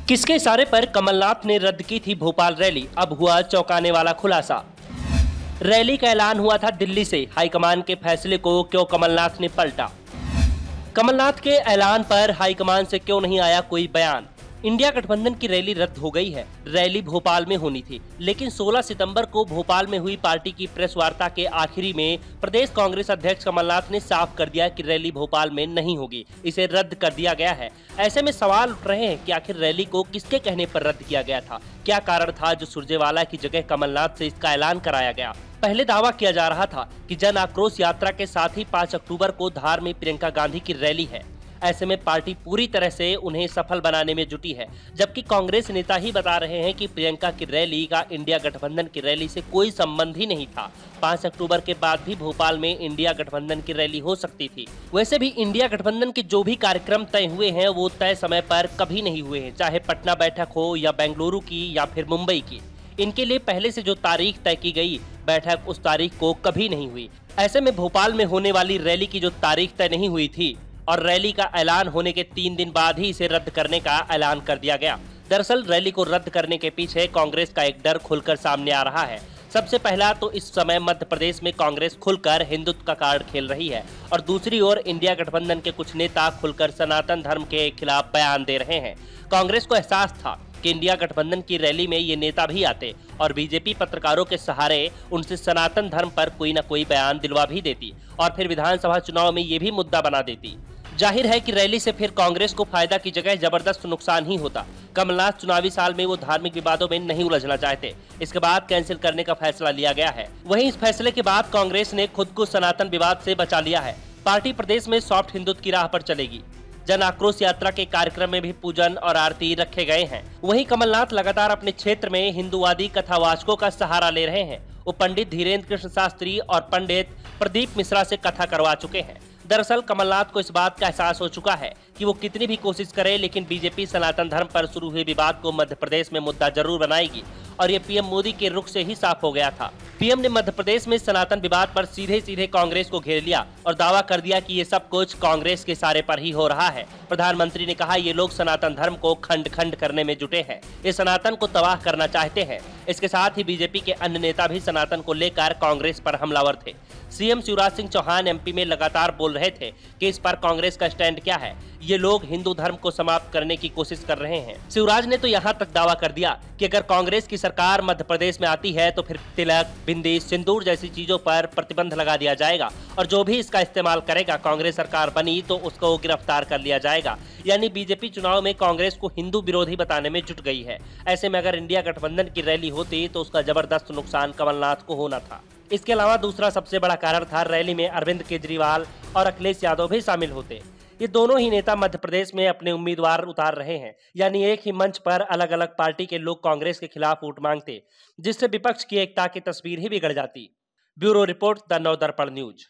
किसके इशारे पर कमलनाथ ने रद्द की थी भोपाल रैली, अब हुआ चौंकाने वाला खुलासा। रैली का ऐलान हुआ था दिल्ली से, हाईकमान के फैसले को क्यों कमलनाथ ने पलटा। कमलनाथ के ऐलान पर हाईकमान से क्यों नहीं आया कोई बयान। इंडिया गठबंधन की रैली रद्द हो गई है। रैली भोपाल में होनी थी, लेकिन 16 सितंबर को भोपाल में हुई पार्टी की प्रेस वार्ता के आखिरी में प्रदेश कांग्रेस अध्यक्ष कमलनाथ ने साफ कर दिया कि रैली भोपाल में नहीं होगी, इसे रद्द कर दिया गया है। ऐसे में सवाल उठ रहे हैं कि आखिर रैली को किसके कहने पर रद्द किया गया था, क्या कारण था जो सुरजेवाला की जगह कमलनाथ से इसका ऐलान कराया गया। पहले दावा किया जा रहा था कि जन आक्रोश यात्रा के साथ ही 5 अक्टूबर को धार में प्रियंका गांधी की रैली है। ऐसे में पार्टी पूरी तरह से उन्हें सफल बनाने में जुटी है, जबकि कांग्रेस नेता ही बता रहे हैं कि प्रियंका की रैली का इंडिया गठबंधन की रैली से कोई संबंध ही नहीं था। 5 अक्टूबर के बाद भी भोपाल में इंडिया गठबंधन की रैली हो सकती थी। वैसे भी इंडिया गठबंधन के जो भी कार्यक्रम तय हुए हैं वो तय समय पर कभी नहीं हुए हैं, चाहे पटना बैठक हो या बेंगलुरु की या फिर मुंबई की। इनके लिए पहले से जो तारीख तय की गई बैठक उस तारीख को कभी नहीं हुई। ऐसे में भोपाल में होने वाली रैली की जो तारीख तय नहीं हुई थी और रैली का ऐलान होने के 3 दिन बाद ही इसे रद्द करने का ऐलान कर दिया गया। दरअसल रैली को रद्द करने के पीछे कांग्रेस का एक डर खुलकर सामने आ रहा है। सबसे पहला तो इस समय मध्य प्रदेश में कांग्रेस खुलकर हिंदुत्व का कार्ड खेल रही है और दूसरी ओर इंडिया गठबंधन के कुछ नेता खुलकर सनातन धर्म के खिलाफ बयान दे रहे हैं। कांग्रेस को एहसास था कि इंडिया गठबंधन की रैली में ये नेता भी आते और बीजेपी पत्रकारों के सहारे उनसे सनातन धर्म पर कोई न कोई बयान दिलवा भी देती और फिर विधानसभा चुनाव में ये भी मुद्दा बना देती। जाहिर है कि रैली से फिर कांग्रेस को फायदा की जगह जबरदस्त नुकसान ही होता। कमलनाथ चुनावी साल में वो धार्मिक विवादों में नहीं उलझना चाहते, इसके बाद कैंसिल करने का फैसला लिया गया है। वहीं इस फैसले के बाद कांग्रेस ने खुद को सनातन विवाद से बचा लिया है। पार्टी प्रदेश में सॉफ्ट हिंदुत्व की राह पर चलेगी। जन आक्रोश यात्रा के कार्यक्रम में भी पूजन और आरती रखे गए हैं। वहीं कमलनाथ लगातार अपने क्षेत्र में हिंदुवादी कथावाचकों का सहारा ले रहे हैं। वो पंडित धीरेन्द्र कृष्ण शास्त्री और पंडित प्रदीप मिश्रा से कथा करवा चुके हैं। दरअसल कमलनाथ को इस बात का एहसास हो चुका है कि वो कितनी भी कोशिश करे लेकिन बीजेपी सनातन धर्म पर शुरू हुए विवाद को मध्य प्रदेश में मुद्दा जरूर बनाएगी और ये पीएम मोदी के रुख से ही साफ हो गया था। पीएम ने मध्य प्रदेश में सनातन विवाद पर सीधे सीधे कांग्रेस को घेर लिया और दावा कर दिया कि ये सब कुछ कांग्रेस के इशारे पर ही हो रहा है। प्रधानमंत्री ने कहा ये लोग सनातन धर्म को खंड खंड करने में जुटे हैं, ये सनातन को तबाह करना चाहते हैं। इसके साथ ही बीजेपी के अन्य नेता भी सनातन को लेकर कांग्रेस पर हमलावर थे। सीएम शिवराज सिंह चौहान एमपी में लगातार बोल रहे थे कि इस पर कांग्रेस का स्टैंड क्या है, ये लोग हिंदू धर्म को समाप्त करने की कोशिश कर रहे हैं। शिवराज ने तो यहाँ तक दावा कर दिया कि अगर कांग्रेस की सरकार मध्य प्रदेश में आती है तो फिर तिलक, बिंदी, सिंदूर जैसी चीजों पर प्रतिबंध लगा दिया जाएगा और जो भी इसका इस्तेमाल करेगा कांग्रेस सरकार बनी तो उसको गिरफ्तार कर लिया जाएगा। यानी बीजेपी चुनाव में कांग्रेस को हिंदू विरोधी बताने में जुट गई है। ऐसे में अगर इंडिया गठबंधन की रैली होती तो उसका जबरदस्त नुकसान कमलनाथ को होना था। इसके अलावा दूसरा सबसे बड़ा कारण था रैली में अरविंद केजरीवाल और अखिलेश यादव भी शामिल होते। ये दोनों ही नेता मध्य प्रदेश में अपने उम्मीदवार उतार रहे हैं, यानी एक ही मंच पर अलग अलग पार्टी के लोग कांग्रेस के खिलाफ वोट मांगते, जिससे विपक्ष की एकता की तस्वीर ही बिगड़ जाती। Bureau report, the Navdarpan news.